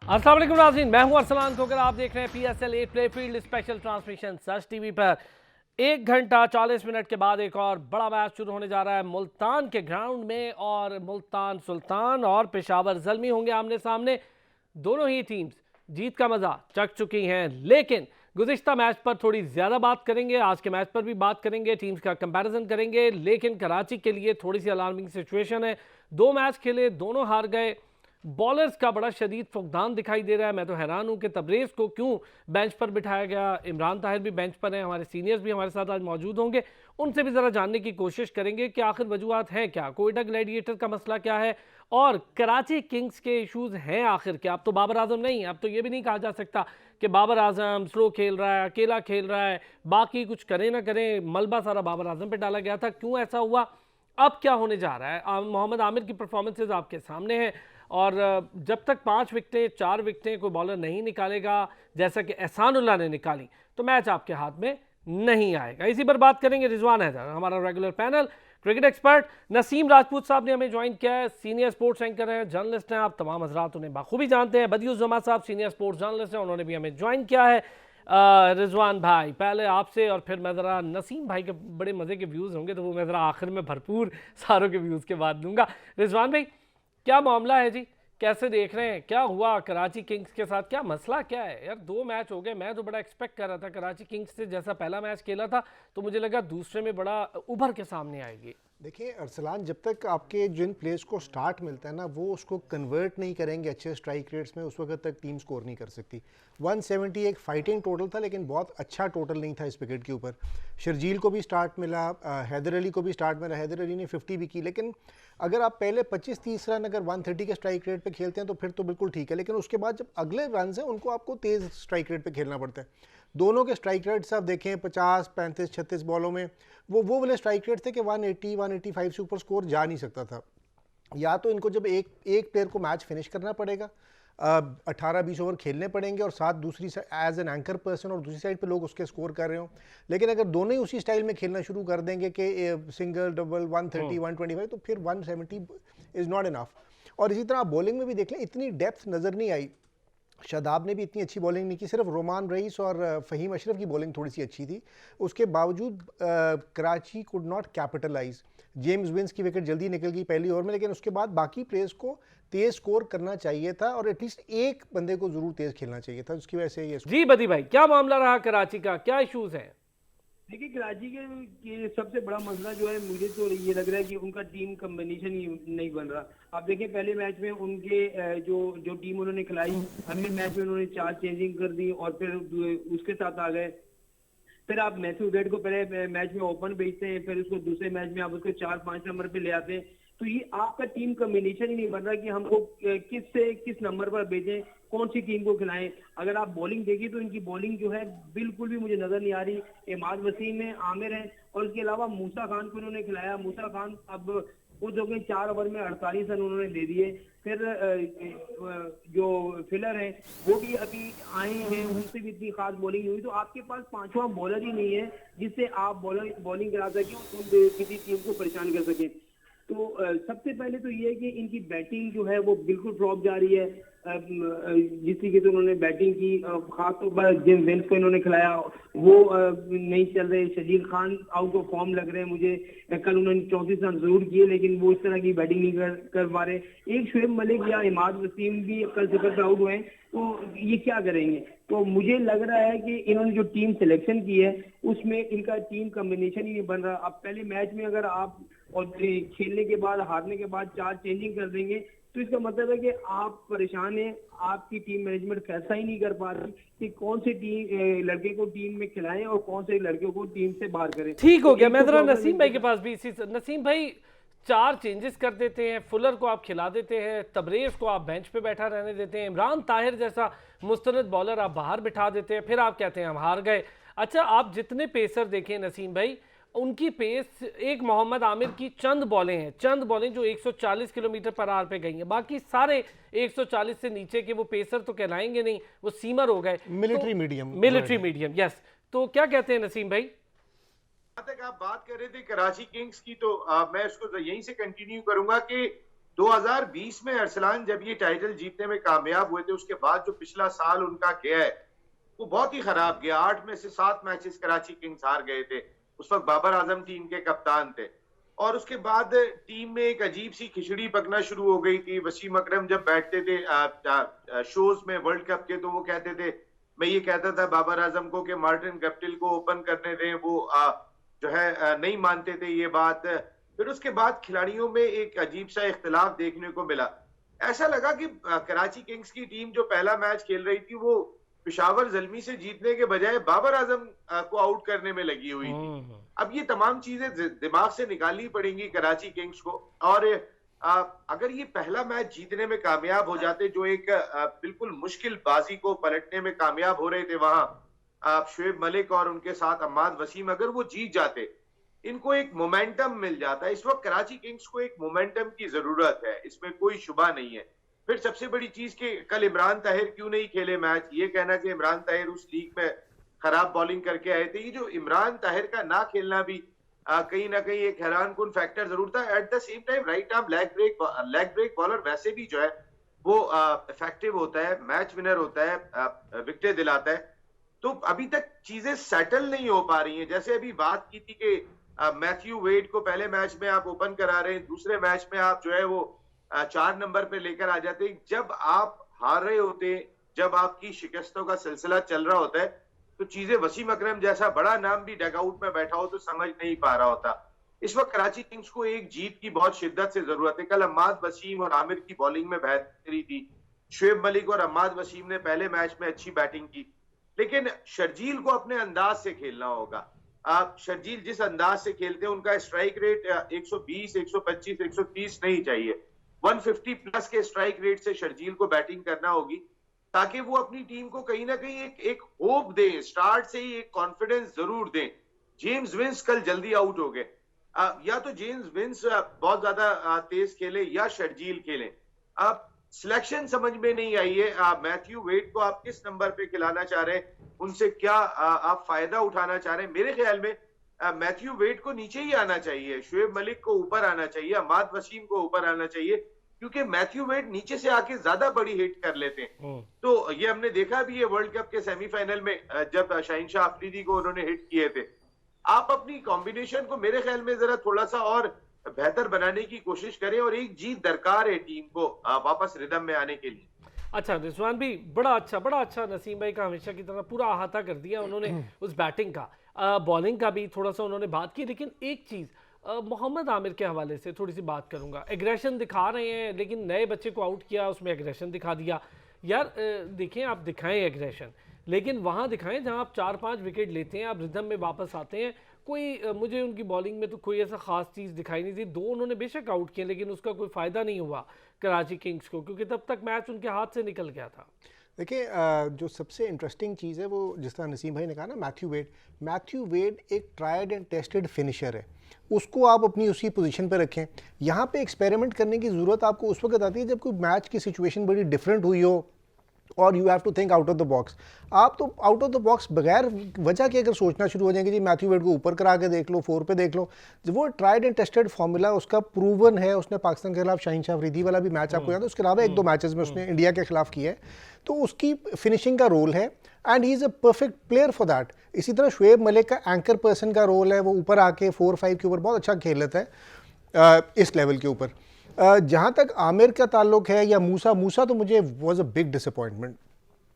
अस्सलाम वालेकुम नाज़रीन, मैं हूं अरसलान खोकर। आप देख रहे हैं PSL 8 play field special transmission Such TV पर। 1 घंटा 40 मिनट के बाद एक और बड़ा मैच शुरू होने जा रहा है मुल्तान के ग्राउंड में, और मुल्तान सुल्तान और पेशावर ज़ल्मी होंगे आमने सामने। दोनों ही टीम्स जीत का मजा चख चुकी हैं, लेकिन गुज़िश्ता मैच पर थोड़ी ज़्यादा बात करेंगे, आज के मैच पर भी बात करेंगे, टीम्स का कंपैरिजन करेंगे। लेकिन कराची के लिए थोड़ी सी अलार्मिंग सिचुएशन है। 2 मैच खेले, दोनों हार गए। बॉलर्स का बड़ा शदीद फुकदान दिखाई दे रहा है। मैं तो हैरान हूं कि तबरेज़ को क्यों बेंच पर बिठाया गया। इमरान ताहिर भी बेंच पर हैं, हमारे सीनियर्स भी हमारे साथ आज मौजूद होंगे, उनसे भी ज़रा जानने की कोशिश करेंगे कि आखिर वजूहात हैं क्या, कोयटा ग्लैडिएटर का मसला क्या है और कराची किंग्स के इशूज़ हैं आखिर क्या। अब तो बाबर आजम नहीं, अब तो ये भी नहीं कहा जा सकता कि बाबर आजम स्लो खेल रहा है, अकेला खेल रहा है, बाकी कुछ करें ना करें, मलबा सारा बाबर आजम पर डाला गया था। क्यों ऐसा हुआ, अब क्या होने जा रहा है। मोहम्मद आमिर की परफॉर्मेंसेज आपके सामने हैं, और जब तक 5 विकेटें 4 विकेटें कोई बॉलर नहीं निकालेगा, जैसा कि एहसानुल्लाह ने निकाली, तो मैच आपके हाथ में नहीं आएगा। इसी पर बात करेंगे। रिजवान हैदर हमारा regular panel, cricket expert Naseem Rajput साहब ने हमें ज्वाइन किया है, सीनियर स्पोर्ट्स एंकर हैं, जर्नलिस्ट हैं, आप तमाम हजरात उन्हें बाखूबी जानते हैं। बदियुज़ जमा साहब सीनियर स्पोर्ट्स जर्नलिस्ट हैं, उन्होंने भी हमें ज्वाइन किया है। रिजवान भाई, पहले आपसे और फिर मैं ज़रा नसीम भाई के बड़े मज़े के व्यूज़ होंगे, तो वो मैं ज़रा आखिर में भरपूर सारों के व्यूज़ के बाद दूंगा। रिजवान भाई, क्या मामला है जी, कैसे देख रहे हैं, क्या हुआ कराची किंग्स के साथ, क्या मसला क्या है यार। 2 मैच हो गए, मैं तो बड़ा एक्सपेक्ट कर रहा था कराची किंग्स से, जैसा पहला मैच खेला था तो मुझे लगा दूसरे में बड़ा उभर के सामने आएगी। देखिए अरसलान, जब तक आपके जिन प्लेयर्स को स्टार्ट मिलता है ना, वो उसको कन्वर्ट नहीं करेंगे अच्छे स्ट्राइक रेट्स में, उस वक्त तक टीम स्कोर नहीं कर सकती। 170 एक फाइटिंग टोटल था, लेकिन बहुत अच्छा टोटल नहीं था इस विकेट के ऊपर। शर्जील को भी स्टार्ट मिला, हैदर अली को भी स्टार्ट मिला, हैदर अली ने 50 भी की। लेकिन अगर आप पहले 25-30 रन अगर 130 के स्ट्राइक रेट पे खेलते हैं तो फिर तो बिल्कुल ठीक है, लेकिन उसके बाद जब अगले रन हैं उनको आपको तेज़ स्ट्राइक रेट पे खेलना पड़ता है। दोनों के स्ट्राइक रेट्स आप देखें 50, 35, 36 बॉलों में वो वाले स्ट्राइक रेट थे कि 180, 185 से ऊपर स्कोर जा नहीं सकता था। या तो इनको जब एक प्लेयर को मैच फिनिश करना पड़ेगा, 18-20 ओवर खेलने पड़ेंगे, और साथ दूसरी एज एन एंकर पर्सन और दूसरी साइड पे लोग उसके स्कोर कर रहे हो। लेकिन अगर दोनों ही उसी स्टाइल में खेलना शुरू कर देंगे कि सिंगल डबल 130 125, तो फिर 170 इज़ नॉट इनफ। और इसी तरह आप बॉलिंग में भी देख लें, इतनी डेप्थ नज़र नहीं आई। शादाब ने भी इतनी अच्छी बॉलिंग नहीं की, सिर्फ रोमान रईस और फ़हीम अशरफ की बॉलिंग थोड़ी सी अच्छी थी। उसके बावजूद Karachi could not capitalise. James Vince की विकेट जल्दी निकल गई पहली ओवर में, लेकिन उसके बाद बाकी प्लेयर्स को तेज़ स्कोर करना चाहिए था, और एटलीस्ट एक बंदे को ज़रूर तेज़ खेलना चाहिए था, उसकी वजह से ये। जी बदी भाई, क्या मामला रहा कराची का, क्या इशूज़ हैं। देखिए कराची के सबसे बड़ा मसला जो है, मुझे तो ये लग रहा है कि उनका टीम कम्बिनेशन ही नहीं बन रहा। आप देखें पहले मैच में उनके जो टीम उन्होंने खिलाई, अगले मैच में उन्होंने 4 चेंजिंग कर दी और फिर उसके साथ आ गए। फिर आप मैथ्यू वेड को पहले मैच में ओपन भेजते हैं, फिर उसको दूसरे मैच में आप उसको 4-5 नंबर पे ले आते हैं। तो ये आपका टीम कम्बिनेशन ही नहीं बन रहा कि हमको किस नंबर पर भेजें, कौन सी टीम को खिलाएं। अगर आप बॉलिंग देखिए तो इनकी बॉलिंग जो है बिल्कुल भी मुझे नजर नहीं आ रही। इमाद वसीम है, आमिर है, और उसके अलावा मूसा खान को उन्होंने खिलाया। मूसा खान अब खुद हो गए, 4 ओवर में 48 रन उन्होंने दे दिए। फिर जो फिलर है वो भी अभी आए हैं, उनसे भी इतनी खास बॉलिंग नहीं हुई। तो आपके पास 5वां बॉलर ही नहीं है जिससे आप बॉलिंग करा सकें और किसी टीम को परेशान कर सकें। तो सबसे पहले तो ये है कि इनकी बैटिंग जो है वो बिल्कुल फ्लॉप जा रही है। जिस तरीके से उन्होंने बैटिंग की, खासतौर पर जिन विंस को इन्होंने खिलाया वो नहीं चल रहे। Sharjeel Khan out of form लग रहे हैं मुझे। कल उन्होंने 34 रन जरूर किए, लेकिन वो इस तरह की बैटिंग नहीं कर पा रहे। एक शुएब मलिक या इमाद वसीम भी कल सिफर पे आउट हुए, तो ये क्या करेंगे। तो मुझे लग रहा है कि इन्होंने जो टीम सिलेक्शन की है उसमें इनका टीम कॉम्बिनेशन ही नहीं बन रहा। अब पहले मैच में अगर आप और खेलने के बाद, हारने के बाद 4 चेंजिंग कर देंगे, तो इसका मतलब है कि आप परेशान हैं। आपकी टीम मैनेजमेंट फैसला ही नहीं कर पा रही कि कौन से लड़के को टीम में खिलाएं और कौन से लड़के को टीम से बाहर करें। ठीक हो तो गया, एक मैं तो जरा प्रॉब्लम नसीम भाई के पास भी इसी नसीम भाई, 4 चेंजेस कर देते हैं, फुलर को आप खिला देते हैं, तबरेज़ को आप बेंच पे बैठा रहने देते हैं, इमरान ताहिर जैसा मुस्तनद बॉलर आप बाहर बिठा देते हैं, फिर आप कहते हैं हम हार गए। अच्छा, आप जितने पेसर देखें नसीम भाई, उनकी पेस, एक मोहम्मद आमिर की चंद बॉलें हैं, चंद बॉलें जो 140 किलोमीटर पर आवर पे गई हैं, बाकी सारे 140 से नीचे के वो पेसर तो कहलाएंगे नहीं, वो सीमर हो गए, military medium. Military medium, yes. तो क्या कहते हैं नसीम भाई। तक आप बात कर रहे थे कराची किंग्स की, तो मैं उसको यहीं से कंटिन्यू करूंगा कि 2020 में अरसलान जब ये टाइटल जीतने में कामयाब हुए थे, उसके बाद जो पिछला साल उनका गया है वो बहुत ही खराब गया। 8 में से 7 मैचेस कराची किंग्स हार गए थे। उस वक्त बाबर आजम टीम के कप्तान थे और उसके बाद टीम में एक अजीब सी खिचड़ी पकना शुरू हो गई थी। वसीम अकरम जब बैठते थे शोज में वर्ल्ड कप के, तो वो कहते थे, मैं ये कहता था बाबर आजम को कि मार्टिन गप्टिल को ओपन करने दें, वो जो है नहीं मानते थे ये बात। फिर उसके बाद खिलाड़ियों में एक अजीब सा इख्तिलाफ देखने को मिला। ऐसा लगा कि कराची किंग्स की टीम जो पहला मैच खेल रही थी वो पिशावर जल्मी से जीतने के बजाय बाबर आजम को आउट करने में लगी हुई थी। अब ये तमाम चीजें दिमाग से निकालनी पड़ेंगी कराची किंग्स को। और अगर ये पहला मैच जीतने में कामयाब हो जाते, जो एक बिल्कुल मुश्किल बाजी को पलटने में कामयाब हो रहे थे वहां शुएब मलिक और उनके साथ अम्माद वसीम, अगर वो जीत जाते, इनको एक मोमेंटम मिल जाता है। इस वक्त कराची किंग्स को एक मोमेंटम की जरूरत है, इसमें कोई शुबा नहीं है। फिर सबसे बड़ी चीज कि कल इमरान ताहिर क्यों नहीं खेले मैच, ये कहना कि इमरान ताहिर उस लीग में खराब बॉलिंग करके आए थे, ये जो इमरान ताहिर का ना खेलना भी कहीं ना कहीं एक हैरान कुन फैक्टर जरूर था। At the same time right arm leg break bowler वैसे भी जो है वो इफेक्टिव होता है, मैच विनर होता है, विकेटें दिलाता है। तो अभी तक चीजें सेटल नहीं हो पा रही हैं। जैसे अभी बात की थी कि मैथ्यू वेड को पहले मैच में आप ओपन करा रहे हैं, दूसरे मैच में आप जो है वो 4 नंबर पे लेकर आ जाते हैं। जब आप हार रहे होते, जब आपकी शिकस्तों का सिलसिला चल रहा होता है, तो चीजें वसीम अकरम जैसा बड़ा नाम भी डगआउट में बैठा हो तो समझ नहीं पा रहा होता। इस वक्त कराची किंग्स को एक जीत की बहुत शिद्दत से जरूरत है। कल अम्माद वसीम और आमिर की बॉलिंग में बेहतरी थी। शुएब मलिक और अम्माद वसीम ने पहले मैच में अच्छी बैटिंग की, लेकिन शर्जील को अपने अंदाज से खेलना होगा। आप शर्जील जिस अंदाज से खेलते हैं, उनका स्ट्राइक रेट 120, 125, 130 नहीं चाहिए। 150 प्लस के स्ट्राइक रेट से शर्जील को बैटिंग करना होगी, ताकि वो अपनी टीम को कहीं ना कहीं एक होप दें, स्टार्ट से ही एक कॉन्फिडेंस जरूर दें। जेम्स विंस कल जल्दी आउट हो गए। या तो जेम्स विंस बहुत ज्यादा तेज खेले या शर्जील खेले। अब सिलेक्शन समझ में नहीं आई है। मैथ्यू वेड को आप किस नंबर पे खिलाना चाह रहे हैं, उनसे क्या आप फायदा उठाना चाह रहे हैं। मेरे ख्याल में मैथ्यू वेड को नीचे ही आना चाहिए, शुएब मलिक को ऊपर आना चाहिए, अम्माद वसीम को ऊपर आना चाहिए, क्योंकि मैथ्यू वेड नीचे से आके ज्यादा बड़ी हिट कर लेते हैं। तो ये हमने देखा भी है वर्ल्ड कप के सेमीफाइनल में, जब शाहीन शाह अफरीदी को उन्होंने हिट किए थे। आप अपनी कॉम्बिनेशन को मेरे ख्याल में जरा थोड़ा सा और बेहतर बनाने की कोशिश करें, और एक जीत दरकार है टीम को वापस रिदम में आने के लिए। अच्छा रिजवान भी बड़ा अच्छा नसीम भाई का हमेशा की तरह पूरा अहाता कर दिया उन्होंने उस बैटिंग का, बॉलिंग का भी थोड़ा सा उन्होंने बात की। लेकिन एक चीज़ मोहम्मद आमिर के हवाले से थोड़ी सी बात करूंगा। एग्रेशन दिखा रहे हैं, लेकिन नए बच्चे को आउट किया, उसमें एग्रेशन दिखा दिया। यार देखें, आप दिखाएं एग्रेशन, लेकिन वहाँ दिखाएं जहाँ आप 4-5 विकेट लेते हैं, आप रिदम में वापस आते हैं। कोई मुझे उनकी बॉलिंग में तो कोई ऐसा ख़ास चीज़ दिखाई नहीं दी। 2 उन्होंने बेशक आउट किए, लेकिन उसका कोई फ़ायदा नहीं हुआ कराची किंग्स को, क्योंकि तब तक मैच उनके हाथ से निकल गया था। देखिए, जो सबसे इंटरेस्टिंग चीज़ है वो जिस तरह नसीम भाई ने कहा ना, मैथ्यू वेड एक ट्राइड एंड टेस्टेड फिनिशर है, उसको आप अपनी उसी पोजीशन पे रखें। यहाँ पे एक्सपेरिमेंट करने की ज़रूरत आपको उस वक्त आती है जब कोई मैच की सिचुएशन बड़ी डिफरेंट हुई हो, और you have to think out of the box. आप तो आउट ऑफ द बॉक्स बगैर वजह के अगर सोचना शुरू हो जाएंगे, जी मैथ्यू वेड को ऊपर करा के देख लो, 4 पे देख लो, वो ट्राइड एंड टेस्टेड फार्मूला उसका प्रूवन है। उसने पाकिस्तान के खिलाफ शाहीन शाह अफरीदी वाला भी मैच आपको याद है, उसके अलावा 1-2 मैचेस में उसने इंडिया के खिलाफ किया है, तो उसकी फिनिशिंग का रोल है and he is a perfect player for that. इसी तरह शुएब मलिक का एंकर पर्सन का रोल है, वो ऊपर आके 4-5 के ऊपर बहुत अच्छा खेल लेता है इस लेवल के ऊपर। जहाँ तक आमिर का ताल्लुक है या मूसा तो मुझे वॉज अ बिग डिसअपॉइंटमेंट।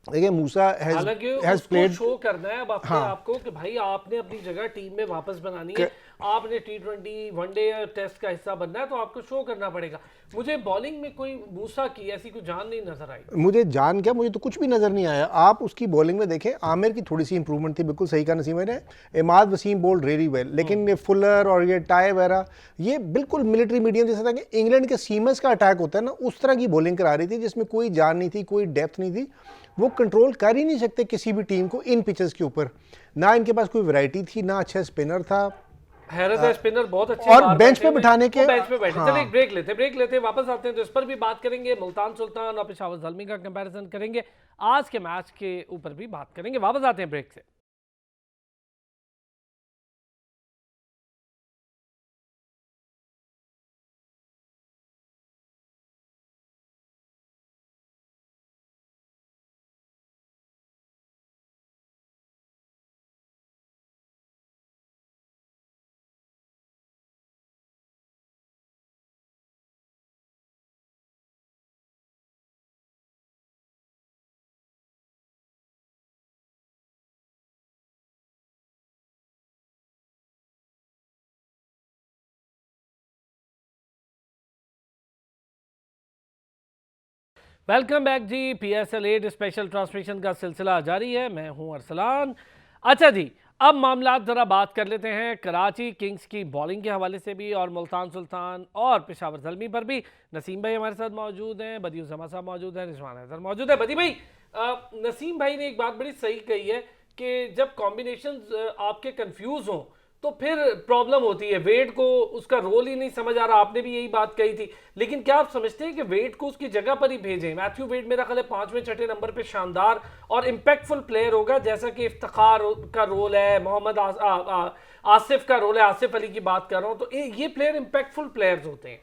देखिए मूसा हैज प्लेड, शो करना है अब अपने हाँ, आपको कि भाई आपने अपनी जगह टीम में वापस बनानी है, आपने T20 वनडे या टेस्ट का हिस्सा बनना है, तो आपको शो करना पड़ेगा। मुझे बॉलिंग में कोई मूसा की ऐसी कोई जान नहीं नजर आई। मुझे जान क्या, मुझे तो कुछ भी नजर नहीं आया। आप उसकी बॉलिंग में देखें, आमिर की थोड़ी सी इंप्रूवमेंट थी, बिल्कुल सही कहा नसीम ने। Imad Wasim bowled very well, लेकिन ये फुलर और ये टाई वगैरह ये बिल्कुल मिलिट्री मीडियम जैसा था कि इंग्लैंड के सीमर्स का अटैक होता है ना, उस तरह की बॉलिंग करा रही थी जिसमें कोई जान नहीं थी, कोई डेप्थ नहीं थी। वो कंट्रोल कर ही नहीं सकते किसी भी टीम को इन पिचेस के ऊपर। ना इनके पास कोई वैरायटी थी, ना अच्छा स्पिनर था। हैरत है, स्पिनर बहुत अच्छे और बेंच पे बिठाने के, बेंच पे बैठे। हाँ। चलिए ब्रेक लेते वापस आते हैं तो इस पर भी बात करेंगे। मुल्तान सुल्तान और पेशावर ज़ल्मी का कंपैरिजन करेंगे, आज के मैच के ऊपर भी बात करेंगे। वापस आते हैं ब्रेक से। वेलकम बैक जी। PSL 8 स्पेशल ट्रांसमिशन का सिलसिला जारी है। मैं हूं अरसलान। अच्छा जी, अब मामला ज़रा बात कर लेते हैं कराची किंग्स की बॉलिंग के हवाले से भी और मुल्तान सुल्तान और पेशावर ज़ल्मी पर भी। नसीम भाई हमारे साथ मौजूद हैं, बदियू जमा साहब मौजूद हैं, रिजवान हैदर मौजूद है। बदी भाई, नसीम भाई ने एक बात बड़ी सही कही है कि जब कॉम्बिनेशन आपके कंफ्यूज हों तो फिर प्रॉब्लम होती है। वेट को उसका रोल ही नहीं समझ आ रहा, आपने भी यही बात कही थी। लेकिन क्या आप समझते हैं कि वेट को उसकी जगह पर ही भेजें? मैथ्यू वेट मेरा ख्याल है 5वें 6ठे नंबर पे शानदार और इम्पैक्टफुल प्लेयर होगा, जैसा कि इफ्तिखार का रोल है, मोहम्मद आसिफ का रोल है, आसिफ अली की बात कर रहा हूँ। तो ये प्लेयर इम्पैक्टफुल प्लेयर्स होते हैं।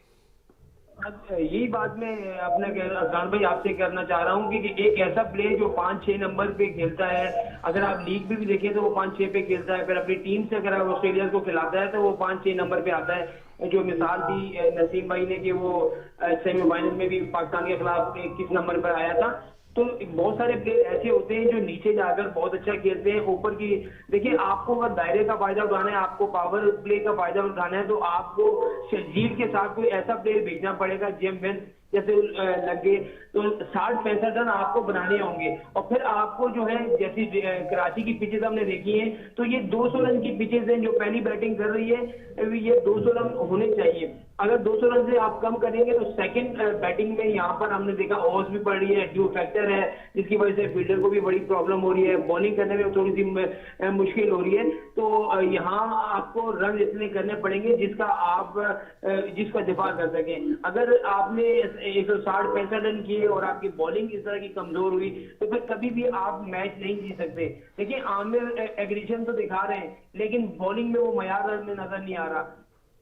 यही बात मैं अपना अफगान भाई आपसे करना चाह रहा हूँ कि एक ऐसा प्लेयर जो 5-6 नंबर पे खेलता है, अगर आप लीग में भी देखें तो वो 5-6 पे खेलता है, फिर अपनी टीम से अगर आप ऑस्ट्रेलिया को खिलाता है तो वो 5-6 नंबर पे आता है। जो मिसाल दी नसीम भाई ने कि वो सेमीफाइनल में भी पाकिस्तान के खिलाफ 21 नंबर पर आया था। तो बहुत सारे प्लेयर ऐसे होते हैं जो नीचे जाकर बहुत अच्छा खेलते हैं। ऊपर की देखिए, आपको अगर दायरे का फायदा उठाना है, आपको पावर प्ले का फायदा उठाना है, तो आपको शर्जील के साथ कोई ऐसा प्लेयर भेजना पड़ेगा जेम बेन जैसे लग गए तो 60-65 रन आपको बनाने होंगे। और फिर आपको जो है, जैसी कराची की पिचेज हमने देखी है, तो ये 200 रन की पिचेज हैं। जो पहली बैटिंग कर रही है ये 200 रन होने चाहिए। अगर 200 रन से आप कम करेंगे तो सेकंड बैटिंग में यहाँ पर हमने देखा ओवर्स भी पड़ रही है, ड्यू फैक्टर है, जिसकी वजह से फील्डर को भी बड़ी प्रॉब्लम हो रही है, बॉलिंग करने में थोड़ी सी मुश्किल हो रही है। तो यहाँ आपको रन इतने करने पड़ेंगे जिसका दिफा कर सकें। अगर आपने 160-65 रन किए और आपकी बॉलिंग इस तरह की कमजोर हुई तो फिर कभी भी आप मैच नहीं जीत सकते। देखिए, आमिर एग्रेशन तो दिखा रहे हैं लेकिन बॉलिंग में वो मयार में नजर नहीं आ रहा।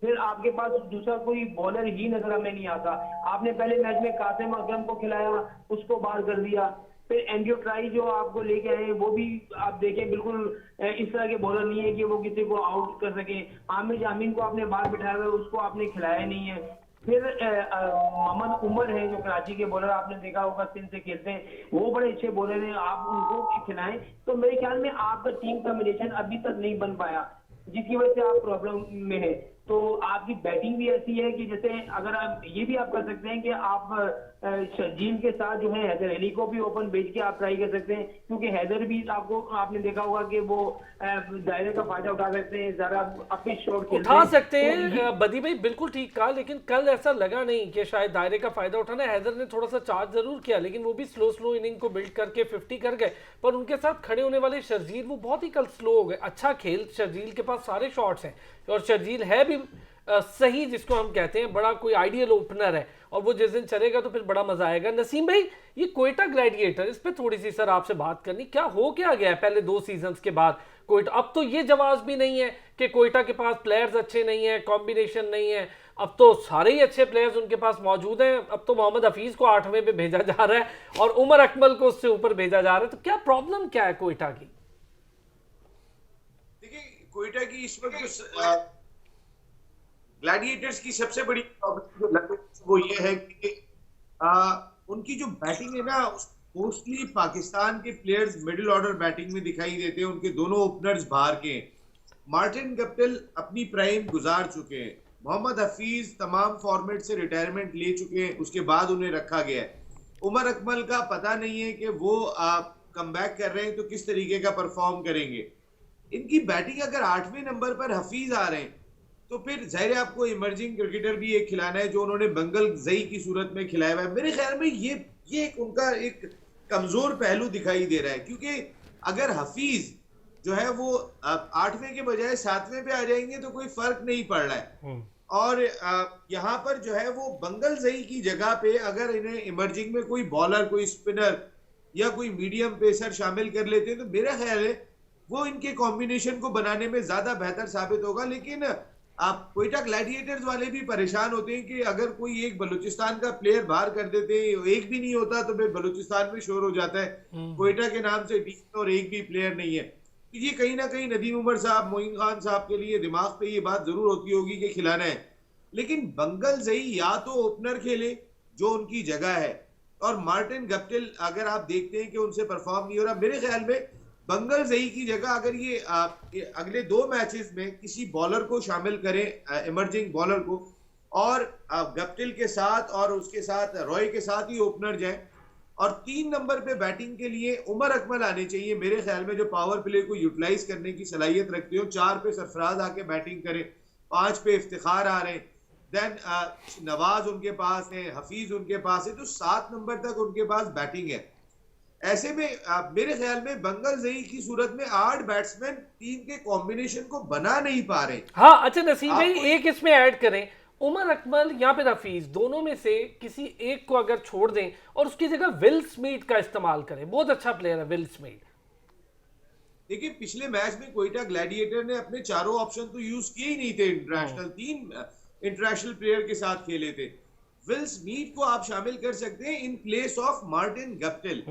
फिर आपके पास दूसरा कोई बॉलर ही नजर हमें नहीं आता। आपने पहले मैच में कासिम अकरम को खिलाया, उसको बाहर कर दिया। फिर एंड्रयू ट्राई जो आपको लेके आए वो भी आप देखें बिल्कुल इस तरह के बॉलर नहीं है कि वो किसी को आउट कर सके। आमिर जामीन को आपने बाहर बिठाया हुआ, उसको आपने खिलाया नहीं है। फिर मोहम्मद उमर है जो कराची के बॉलर, आपने देखा होगा सिंध से खेलते हैं, वो बड़े अच्छे बॉलर हैं, आप उनको खिलाएं। तो मेरे ख्याल में आपका टीम कॉम्बिनेशन अभी तक नहीं बन पाया, जिसकी वजह से आप प्रॉब्लम में है। तो आपकी बैटिंग भी ऐसी है कि जैसे अगर आप ये भी आप कर सकते हैं कि आप शर्जील के साथ जो है हैदर अली को भी ओपन भेज के आप ट्राई कर सकते हैं, क्योंकि हैदर भी आपने देखा होगा कि वो दायरे का फायदा उठा सकते हैं, जरा अपने शॉट उठा सकते हैं। बदी भाई बिल्कुल ठीक कहा, लेकिन कल ऐसा लगा नहीं कि शायद दायरे का फायदा उठाना। हैदर ने थोड़ा सा चार्ज जरूर किया, लेकिन वो भी स्लो इनिंग को बिल्ड करके 50 कर गए। पर उनके साथ खड़े होने वाले शर्जील वो बहुत ही कल स्लो हो गए। अच्छा खेल, शर्जील के पास सारे शॉट्स हैं और शर्जील है भी सही, जिसको हम कहते हैं बड़ा कोई आइडियल ओपनर है, और वो जिस दिन चलेगा तो फिर बड़ा मजा आएगा। नसीम भाई, ये कोयटा ग्लैडिएटर, इस पे थोड़ी सी सर आपसे बात करनी, क्या हो क्या गया है पहले 2 सीजन्स के बाद कोयटा? अब तो ये जवाब भी नहीं है कि कोयटा के पास प्लेयर्स अच्छे नहीं है, कॉम्बिनेशन नहीं है। अब तो सारे ही अच्छे प्लेयर्स उनके पास मौजूद हैं। अब तो मोहम्मद हफीज को 8वें पे भेजा जा रहा है और उमर अकमल को उससे ऊपर भेजा जा रहा है। तो क्या प्रॉब्लम क्या है कोयटा की? देखिए, कोयटा की इस वक्त ग्लैडिएटर्स की सबसे बड़ी प्रॉब्लम जो लग रही है वो ये है कि उनकी जो बैटिंग है ना, मोस्टली पाकिस्तान के प्लेयर्स मिडिल ऑर्डर बैटिंग में दिखाई देते हैं। उनके दोनों ओपनर्स बाहर के हैं। मार्टिन गप्टिल अपनी प्राइम गुजार चुके हैं। मोहम्मद हफीज तमाम फॉर्मेट से रिटायरमेंट ले चुके हैं, उसके बाद उन्हें रखा गया है। उमर अकमल का पता नहीं है कि वो कम बैक कर रहे हैं तो किस तरीके का परफॉर्म करेंगे। इनकी बैटिंग अगर 8वें नंबर पर हफीज आ रहे हैं तो फिर जाहिर है आपको इमर्जिंग क्रिकेटर भी एक खिलाना है, जो उन्होंने बंगल जई की सूरत में खिलाया हुआ है। मेरे ख्याल में ये एक उनका एक कमजोर पहलू दिखाई दे रहा है, क्योंकि अगर हफीज जो है वो 8वें के बजाय 7वें पे आ जाएंगे तो कोई फर्क नहीं पड़ रहा है। और यहाँ पर जो है वो बंगल जई की जगह पे अगर इन्हें इमर्जिंग में कोई बॉलर, कोई स्पिनर या कोई मीडियम पेसर शामिल कर लेते हैं तो मेरा ख्याल है वो इनके कॉम्बिनेशन को बनाने में ज्यादा बेहतर साबित होगा। लेकिन आप कोयटा ग्लैडिएटर्स वाले भी परेशान होते हैं कि अगर कोई एक बलूचिस्तान का प्लेयर बाहर कर देते हैं, एक भी नहीं होता तो फिर बलूचिस्तान में शोर हो जाता है कोयटा के नाम से टीम और एक भी प्लेयर नहीं है। तो ये कहीं ना कहीं नदीम उमर साहब, मोइन खान साहब के लिए दिमाग पे ये बात जरूर होती होगी कि खिलाना है। लेकिन बंगल जई या तो ओपनर खेले जो उनकी जगह है, और मार्टिन गप्टिल अगर आप देखते हैं कि उनसे परफॉर्म नहीं हो रहा, मेरे ख्याल में बंगल जई की जगह अगर ये अगले 2 मैचेस में किसी बॉलर को शामिल करें, इमर्जिंग बॉलर को, और गप्टिल के साथ और उसके साथ रॉय के साथ ही ओपनर जाए, और 3 नंबर पे बैटिंग के लिए उमर अकमल आने चाहिए मेरे ख्याल में, जो पावर प्ले को यूटिलाइज करने की सलाहियत रखते हो। 4 पे सरफराज आके बैटिंग करे, 5 पे इफ्तिखार आ रहे हैं, देन नवाज उनके पास है, हफीज उनके पास है, तो 7 नंबर तक उनके पास बैटिंग है। ऐसे में मेरे ख्याल में बंगल जई की सूरत में 8 बैट्समैन टीम के कॉम्बिनेशन को बना नहीं पा रहे। हाँ अच्छा नसीम भाई, आपको एक इसमें ऐड करें, उमर अकमल या फिर हफीज, दोनों में से किसी एक को अगर छोड़ दें और उसकी जगह विल स्मिथ का इस्तेमाल करें, बहुत अच्छा प्लेयर है विल स्मिथ। देखिए पिछले मैच में कोयटा ग्लैडिएटर ने अपने चारों ऑप्शन तो यूज किए ही नहीं थे इंटरनेशनल, 3 इंटरनेशनल प्लेयर के साथ खेले थे। विल स्मिथ को आप शामिल कर सकते हैं in place of Martin Guptill,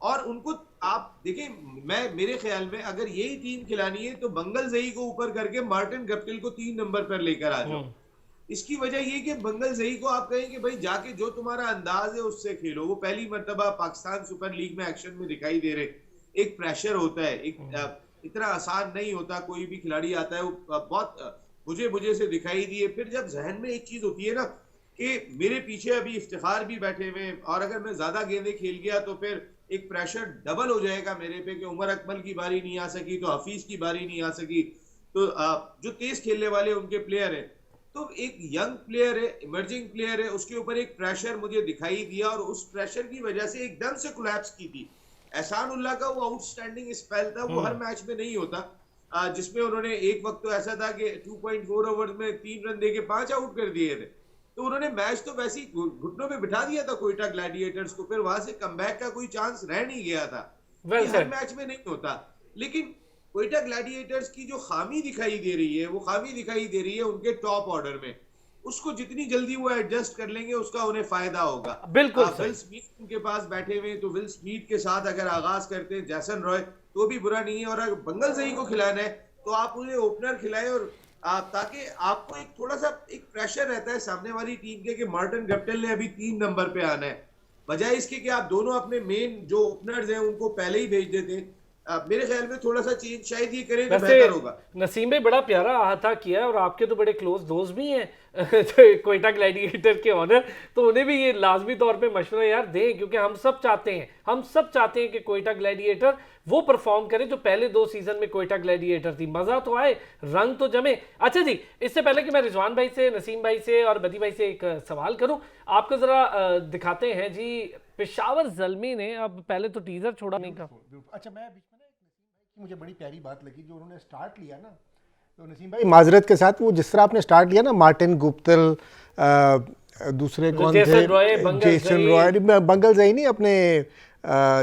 और उनको आप देखिए, मेरे ख्याल में अगर यही टीम खिलानी है तो बंगल जई को ऊपर करके मार्टिन गप्टिल को 3 नंबर पर लेकर आ जाओ। इसकी वजह ये कि बंगल जई को आप कहें कि भाई जाके जो तुम्हारा अंदाज है उससे खेलो। वो पहली मर्तबा पाकिस्तान सुपर लीग में एक्शन में दिखाई दे रहे, एक प्रेशर होता है, एक इतना आसान नहीं होता, कोई भी खिलाड़ी आता है वो बहुत बुझे से दिखाई दिए। फिर जब जहन में एक चीज होती है ना कि मेरे पीछे अभी इफ्तिखार भी बैठे हुए हैं और अगर मैं ज्यादा गेंदे खेल गया तो फिर एक प्रेशर डबल हो जाएगा मेरे पे कि उमर अकमल की बारी नहीं आ सकी तो हफीज की बारी नहीं आ सकी, तो जो तेज खेलने वाले उनके प्लेयर है, तो एक यंग प्लेयर है, इमर्जिंग प्लेयर है, उसके ऊपर एक प्रेशर मुझे दिखाई दिया और उस प्रेशर की वजह से एकदम से कोलैप्स की थी। एहसान उल्लाह का वो आउटस्टैंडिंग स्पेल था, वो हर मैच में नहीं होता, जिसमें उन्होंने एक वक्त तो ऐसा था कि 2.4 ओवर में 3 रन देके 5 आउट कर दिए थे। तो उन्होंने मैच तो वैसे ही घुटनों में बिठा दिया था कोयटा ग्लैडिएटर्स को, फिर वहां से कमबैक का कोई चांस रह नहीं गया था। हर मैच में नहीं होता, लेकिन कोयटा ग्लैडिएटर्स की जो खामी दिखाई दे रही है, वो खामी दिखाई दे रही है उनके टॉप ऑर्डर में। उसको जितनी जल्दी वो एडजस्ट कर लेंगे उसका उन्हें फायदा होगा। बिल्कुल विल स्मिथ उनके पास बैठे हुए, तो विल स्मिथ के साथ अगर आगाज करते हैं जैसन रॉय तो भी बुरा नहीं है, और अगर बंगल जई को खिलाना है तो आप उन्हें ओपनर खिलाएं, और ताकि आपको एक थोड़ा सा एक प्रेशर रहता है सामने वाली टीम के कि मार्टिन गप्टिल ने अभी 3 नंबर पे आना है, बजाय इसके कि आप दोनों अपने मेन जो ओपनर्स हैं उनको पहले ही भेज देते। मेरे ख्याल में थोड़ा सा चेंज शायद ये करें तो बेहतर होगा। नसीम भाई बड़ा प्यारा अहाता किया है, और आपके तो बड़े क्लोज दोस्त भी हैं कोयटा ग्लैडिएटर के ऑनर, तो उन्हें भी ये लाजमी तौर पे मशवरा यार दें, क्योंकि हम सब चाहते हैं कि कोयटा ग्लैडिएटर वो परफॉर्म करे जो पहले 2 सीजन में कोयटा ग्लैडिएटर थी, मजा तो आए, रंग तो जमे। अच्छा जी, इससे पहले कि मैं रिजवान भाई से, नसीम भाई से और बदी भाई से एक सवाल करूं, आपको जरा दिखाते हैं जी, पेशावर ज़ल्मी ने अब पहले तो टीजर छोड़ा नहीं का। अच्छा, मैं बीच में ना मुझे बड़ी प्यारी बात लगी जो उन्होंने स्टार्ट लिया ना, तो नसीम भाई माजरत के साथ, वो जिस तरह आपने स्टार्ट लिया ना, मार्टिन गुप्टिल, दूसरे कौन थे, जेसन रॉय, बंगल जई नहीं, अपने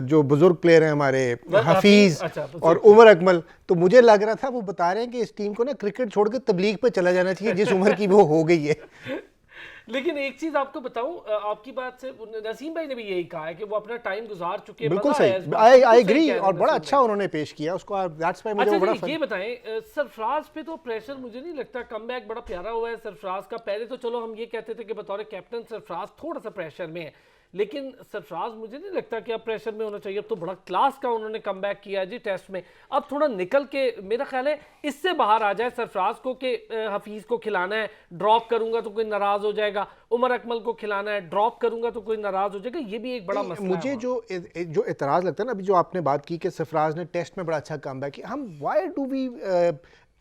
जो बुजुर्ग प्लेयर हैं हमारे हफीज और उमर अकमल, तो मुझे लग रहा था वो बता रहे हैं कि इस टीम को ना क्रिकेट छोड़ के तबलीग पे चला जाना चाहिए जिस उम्र की वो हो गई है। लेकिन एक चीज आपको बताऊं, आपकी बात से नसीम भाई ने भी यही कहा है कि वो अपना टाइम गुजार चुके हैं। बिल्कुल सही, आई एग्री, और बड़ा अच्छा उन्होंने पेश किया उसको, दैट्स व्हाई मुझे बड़ा। ये बताएं, सरफराज पे तो प्रेशर मुझे नहीं लगता, कमबैक बड़ा प्यारा हुआ है सरफराज का। पहले तो चलो हम ये कहते थे कि बतौर कैप्टन सरफराज थोड़ा सा प्रेशर में है, लेकिन सरफराज मुझे नहीं लगता कि अब प्रेशर में होना चाहिए। अब तो बड़ा क्लास का उन्होंने कमबैक किया जी टेस्ट में, अब थोड़ा निकल के मेरा ख्याल है इससे बाहर आ जाए सरफराज को कि हफीज को खिलाना है, ड्रॉप करूंगा तो कोई नाराज हो जाएगा, उमर अकमल को खिलाना है, ड्रॉप करूंगा तो कोई नाराज हो जाएगा, ये भी एक बड़ा मसला मुझे जो इतराज लगता है ना, अभी जो आपने बात की कि सरफराज ने टेस्ट में बड़ा अच्छा कमबैक किया, हम why do we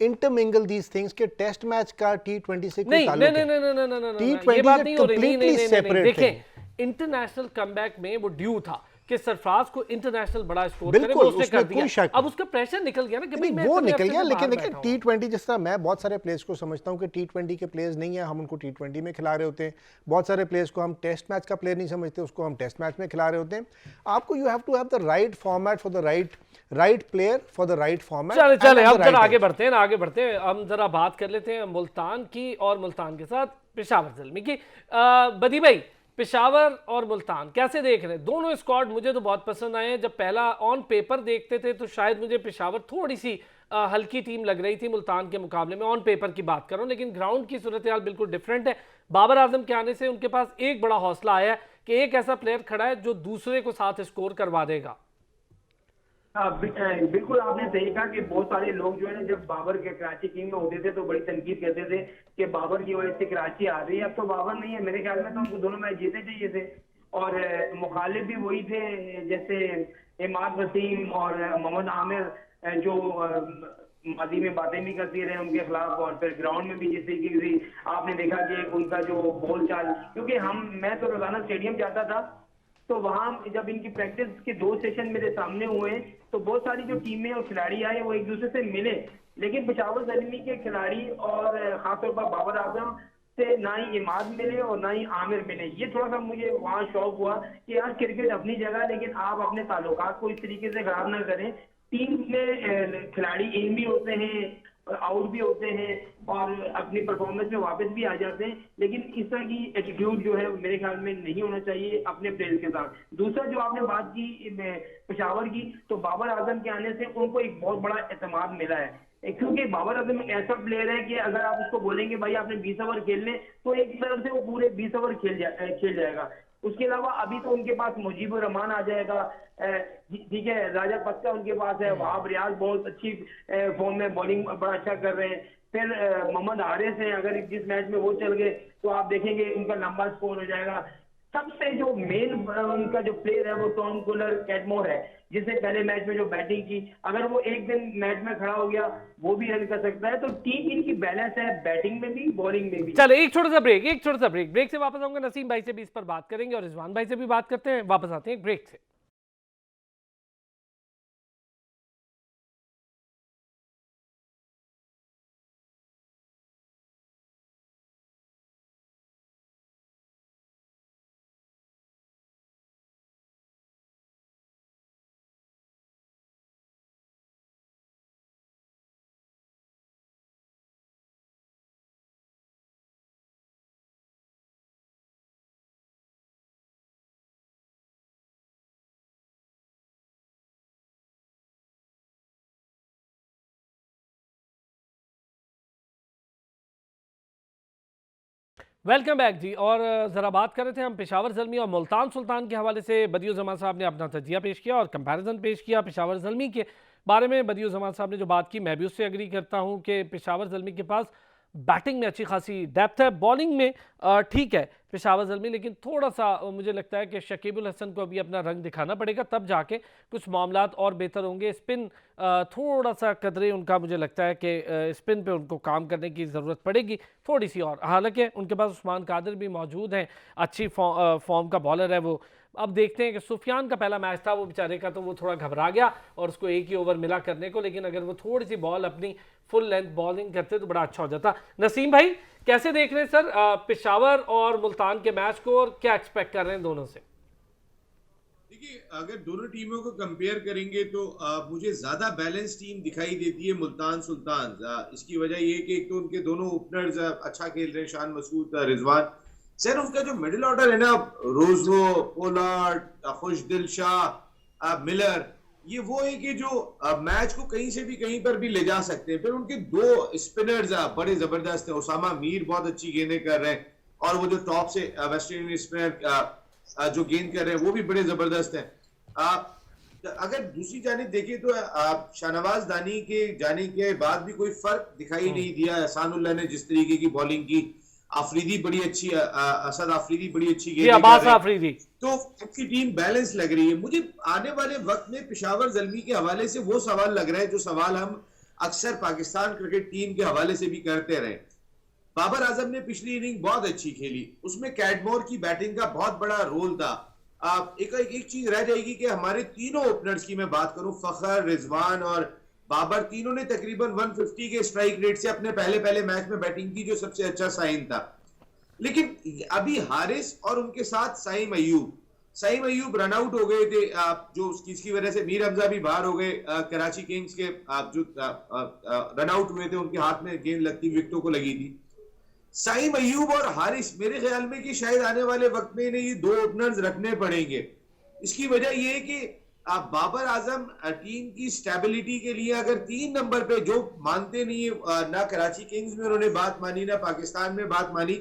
intermingle these things के टेस्ट मैच का T20 से कोई ताल्लुक है? नहीं, ये बात नहीं हो रही। नहीं, देखें इंटरनेशनल कमबैक में वो ड्यू था कि सरफराज को इंटरनेशनल बड़ा स्कोर करे, वो उसने कर दिया। अब उसका प्रेशर निकल गया ना कि भाई वो निकल गया, लेकिन देखिए T20 जिस तरह मैं बहुत सारे प्लेयर्स को समझता हूं कि T20 के प्लेयर्स नहीं है, हम उनको T20 में खिला रहे होते हैं। बहुत सारे प्लेयर्स को हम टेस्ट मैच का प्लेयर नहीं समझते, उसको हम टेस्ट मैच में खिला रहे होते हैं। आपको you have to have the right format for the right player for the right format. चले हम जरा आगे बढ़ते हैं, हम जरा बात कर लेते हैं मुल्तान की, और मुल्तान के साथ पेशावर ज़ल्मी की। बदी भाई, पेशावर और मुल्तान कैसे देख रहे हैं? दोनों स्क्वाड मुझे तो बहुत पसंद आए हैं। जब पहला ऑन पेपर देखते थे तो शायद मुझे पेशावर थोड़ी सी हल्की टीम लग रही थी मुल्तान के मुकाबले में, ऑन पेपर की बात करूं, लेकिन ग्राउंड की सूरत हाल बिल्कुल डिफरेंट है। बाबर आजम के आने से उनके पास एक बड़ा हौसला आया है कि एक ऐसा प्लेयर खड़ा है जो दूसरे को साथ स्कोर करवा देगा। बिल्कुल आपने सही कहा कि बहुत सारे लोग जो है ना, जब बाबर के कराची टीम में होते थे तो बड़ी तनकीद करते थे कि बाबर की वजह से कराची आ रही है। अब तो बाबर नहीं है, मेरे ख्याल में तो उनको दोनों मैच जीतने चाहिए थे। और मुखालिफ भी वही थे, जैसे इमाद वसीम और मोहम्मद आमिर, जो माजी में बातें भी करते रहे उनके खिलाफ, और फिर ग्राउंड में भी जिस तरीके से आपने देखा कि उनका जो बोल चाल, क्योंकि मैं तो रोजाना स्टेडियम जाता था, तो वहां जब इनकी प्रैक्टिस के 2 सेशन मेरे सामने हुए तो बहुत सारी जो टीमें और खिलाड़ी आए वो एक दूसरे से मिले, लेकिन पेशावर ज़ल्मी के खिलाड़ी और खासतौर पर बाबर आजम से ना ही इमाद मिले और ना ही आमिर मिले। ये थोड़ा सा मुझे वहाँ शौक हुआ कि यार क्रिकेट अपनी जगह, लेकिन आप अपने ताल्लुकात को इस तरीके से खराब ना करें। टीम में खिलाड़ी इन भी होते हैं, आउट भी होते हैं और अपनी परफॉर्मेंस में वापस भी आ जाते हैं, लेकिन इस तरह की एटीट्यूड जो है मेरे ख्याल में नहीं होना चाहिए अपने प्लेयर्स के साथ। दूसरा जो आपने बात की पेशावर की, तो बाबर आजम के आने से उनको एक बहुत बड़ा एतमाद मिला है, क्योंकि बाबर आजम एक ऐसा प्लेयर है कि अगर आप उसको बोलेंगे भाई आपने 20 ओवर खेलने, तो एक तरफ से वो पूरे 20 ओवर खेल जाएगा। उसके अलावा अभी तो उनके पास मुजीबुर रहमान आ जाएगा, ठीक है, राजा पक्का उनके पास है, वहाब रियाज बहुत अच्छी फॉर्म में बॉलिंग बड़ा अच्छा कर रहे हैं, फिर मोहम्मद हारिस हैं, अगर जिस मैच में वो चल गए तो आप देखेंगे उनका लंबा स्कोर हो जाएगा। सबसे जो मेन उनका जो प्लेयर है वो टॉम कुलर कैटमोर है, जिसने पहले मैच में जो बैटिंग की, अगर वो एक दिन मैच में खड़ा हो गया वो भी रन कर सकता है। तो टीम इनकी बैलेंस है, बैटिंग में भी बॉलिंग में भी। चलो एक छोटा सा ब्रेक, ब्रेक से वापस आऊंगा, नसीम भाई से भी इस पर बात करेंगे और रिजवान भाई से भी बात करते हैं। वापस आते हैं ब्रेक से। वेलकम बैक जी। और ज़रा बात कर रहे थे हम पेशावर ज़ल्मी और मुल्तान सुल्तान के हवाले से। बदियू ज़मान साहब ने अपना तजिया पेश किया और कंपैरिजन पेश किया पेशावर ज़ल्मी के बारे में। बदियू ज़मान साहब ने जो बात की मैं भी उससे एग्री करता हूं कि पेशावर ज़ल्मी के पास बैटिंग में अच्छी खासी डेप्थ है, बॉलिंग में ठीक है पेशावर ज़ल्मी, लेकिन थोड़ा सा मुझे लगता है कि शकीबुल हसन को अभी अपना रंग दिखाना पड़ेगा, तब जाके कुछ मामलात और बेहतर होंगे। स्पिन थोड़ा सा कदरे उनका मुझे लगता है कि स्पिन पे उनको काम करने की ज़रूरत पड़ेगी थोड़ी सी और। हालांकि उनके पास उस्मान कादिर भी मौजूद हैं, अच्छी फॉर्म का बॉलर है वो। अब देखते हैं कि सुफियान का पहला मैच था वो बेचारे का, तो वो थोड़ा घबरा गया और उसको एक ही ओवर मिला करने को, लेकिन अगर वो थोड़ी सी बॉल अपनी फुल लेंथ बॉलिंग करते तो बड़ा अच्छा हो जाता। नसीम भाई कैसे देख रहे हैं सर पेशावर और मुल्तान के मैच को, और क्या एक्सपेक्ट कर रहे हैं दोनों से? देखिए, अगर दोनों टीमों को कंपेयर करेंगे तो मुझे ज्यादा बैलेंस टीम दिखाई देती है मुल्तान सुल्तान। इसकी वजह ये कि एक तो उनके दोनों ओपनर्स अच्छा खेल रहे हैं, शान मसूद, रिजवान। सर उनका जो मिडिल ऑर्डर है ना, रोजो, पोलार्ड, खुशदिल शाह, मिलर, ये वो है कि जो मैच को कहीं से भी कहीं पर भी ले जा सकते हैं। फिर उनके 2 स्पिनर्स बड़े जबरदस्त हैं, उसामा मीर बहुत अच्छी गेंदें कर रहे हैं, और वो जो टॉप से वेस्ट इंडीज स्पिनर जो गेंद कर रहे हैं वो भी बड़े जबरदस्त हैं। अगर दूसरी जानिब देखें तो शाहनवाज दानी के जाने के बाद भी कोई फर्क दिखाई नहीं दिया। एहसानुल्लाह ने जिस तरीके की बॉलिंग की, अफरीदी बड़ी अच्छी, असद अफरीदी बड़ी अच्छी गेंद, अब्बास अफरीदी, तो उसकी टीम बैलेंस लग रही है। मुझे आने वाले वक्त में पेशावर ज़ल्मी के हवाले से वो सवाल लग रहा है जो सवाल हम अक्सर पाकिस्तान क्रिकेट टीम के हवाले से भी करते रहे। बाबर आजम ने पिछली इनिंग बहुत अच्छी खेली, उसमें कैटमोर की बैटिंग का बहुत बड़ा रोल था। एक चीज रह जाएगी कि हमारे तीनों ओपनर्स की मैं बात करूं, फखर, रिजवान और बाबर, तीनों ने तकरीबन 150 के स्ट्राइक रेट से अपने पहले मैच में बैटिंग की, जो सबसे अच्छा साइन था। लेकिन अभी हारिस और उनके साथ साइम अयूब रन आउट हो गए थे, जो इसकी वजह से मीर हमजा भी बाहर हो गए। कराची किंग्स के जो रन आउट हुए थे उनके हाथ में गेंद लगती विकेटों को लगी थी। साइम अयूब और हारिस, मेरे ख्याल में कि शायद आने वाले वक्त में इन्हें ये 2 ओपनर्स रखने पड़ेंगे। इसकी वजह ये है कि बाबर आजम टीम की स्टेबिलिटी के लिए अगर 3 नंबर पे, जो मानते नहीं है, ना कराची किंग्स में उन्होंने बात मानी ना पाकिस्तान में बात मानी,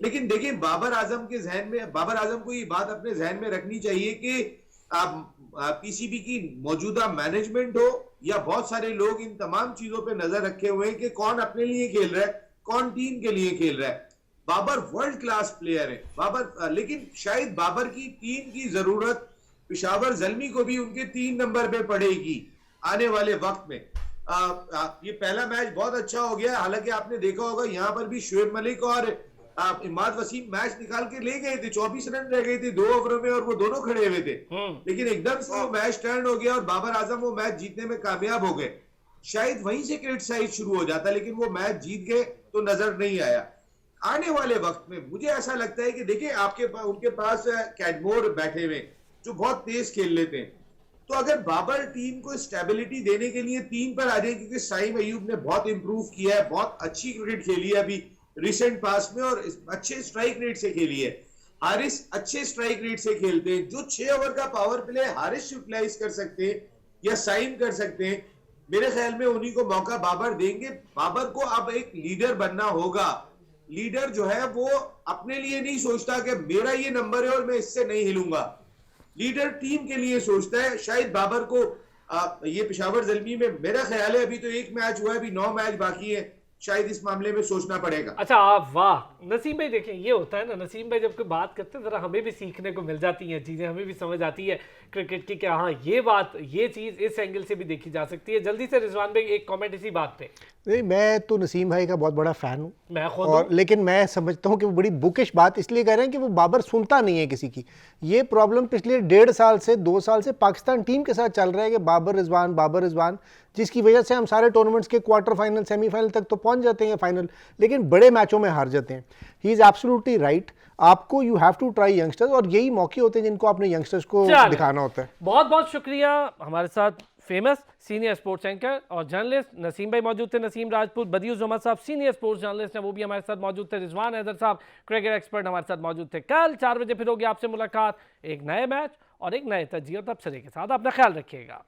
लेकिन देखिए बाबर आजम को ये बात अपने जहन में रखनी चाहिए कि पीसीबी की मौजूदा मैनेजमेंट हो या बहुत सारे लोग इन तमाम चीजों पे नजर रखे हुए हैं कि कौन अपने लिए खेल रहा है, कौन टीम के लिए खेल रहा है। बाबर वर्ल्ड क्लास प्लेयर है बाबर, लेकिन शायद बाबर की टीम की जरूरत पेशावर ज़ल्मी को भी उनके 3 नंबर पे पड़ेगी आने वाले वक्त में। ये पहला मैच बहुत अच्छा हो गया, हालांकि आपने देखा होगा यहाँ पर भी शुएब मलिक और इमाद वसीम मैच निकाल के ले गए थे, 24 रन रह गए थे 2 ओवरों में और वो दोनों खड़े हुए थे, लेकिन एकदम से वो मैच टर्न हो गया और बाबर आजम वो मैच जीतने में कामयाब हो गए। शायद वहीं से क्रिटिसाइज शुरू हो जाता, लेकिन वो मैच जीत गए तो नजर नहीं आया। आने वाले वक्त में मुझे ऐसा लगता है कि देखिए आपके उनके पास कैडमोर बैठे हुए जो बहुत तेज खेल लेते हैं, तो अगर बाबर टीम को स्टेबिलिटी देने के लिए 3 पर आ जाए, क्योंकि साइम अयूब ने बहुत इंप्रूव किया है, बहुत अच्छी क्रिकेट खेली है अभी रिसेंट पास में और अच्छे स्ट्राइक रेट से खेली है। हारिस अच्छे स्ट्राइक रेट से खेलते हैं, जो 6 ओवर का पावर प्ले हारिस यूटिलाइज कर सकते हैं या साइम कर सकते हैं, मेरे ख्याल में उन्हीं को मौका बाबर देंगे। बाबर को अब एक लीडर बनना होगा। लीडर जो है वो अपने लिए नहीं सोचता कि मेरा ये नंबर है और मैं इससे नहीं हिलूंगा, लीडर टीम के लिए सोचता है। शायद बाबर को ये पेशावर ज़ल्मी में मेरा ख्याल है अभी तो 1 मैच हुआ है, अभी 9 मैच बाकी है, शायद इस मामले में सोचना पड़ेगा। अच्छा आप वाह नसीम भाई, देखें ये होता है ना, नसीम भाई जब कोई बात करते हैं जरा हमें भी सीखने को मिल जाती हैं चीज़ें, हमें भी समझ आती है क्रिकेट की कि हाँ ये बात ये चीज़ इस एंगल से भी देखी जा सकती है। जल्दी से रिजवान भाई एक कमेंट इसी बात पे। नहीं, मैं तो नसीम भाई का बहुत बड़ा फ़ैन हूँ, मैं खुद और लेकिन मैं समझता हूँ कि वो बड़ी बुकिश बात इसलिए कह रहे हैं कि वो बाबर सुनता नहीं है किसी की। ये प्रॉब्लम पिछले 1.5 साल से 2 साल से पाकिस्तान टीम के साथ चल रहा है कि बाबर रिजवान, जिसकी वजह से हम सारे टूर्नामेंट्स के क्वार्टर फाइनल सेमीफाइनल तक तो पहुंच जाते हैं फाइनल, लेकिन बड़े मैचों में हार जाते हैं। He is absolutely right. आपको you have to try youngsters, और यही मौके होते हैं जिनको अपने यंगस्टर्स को दिखाना होता है। बहुत बहुत शुक्रिया। हमारे साथ फेमस सीनियर स्पोर्ट्स एंकर और जर्नलिस्ट नसीम भाई मौजूद थे, नसीम राजपूत, बदियुज़ अहमद साहब सीनियर स्पोर्ट्स जर्नलिस्ट हैं वो भी हमारे साथ मौजूद थे, रिजवान हैदर साहब क्रिकेट एक्सपर्ट हमारे साथ मौजूद थे। कल 4 बजे फिर होगी आपसे मुलाकात एक नए मैच और एक नए तजिया और तबसरे के साथ। अपना ख्याल रखिएगा।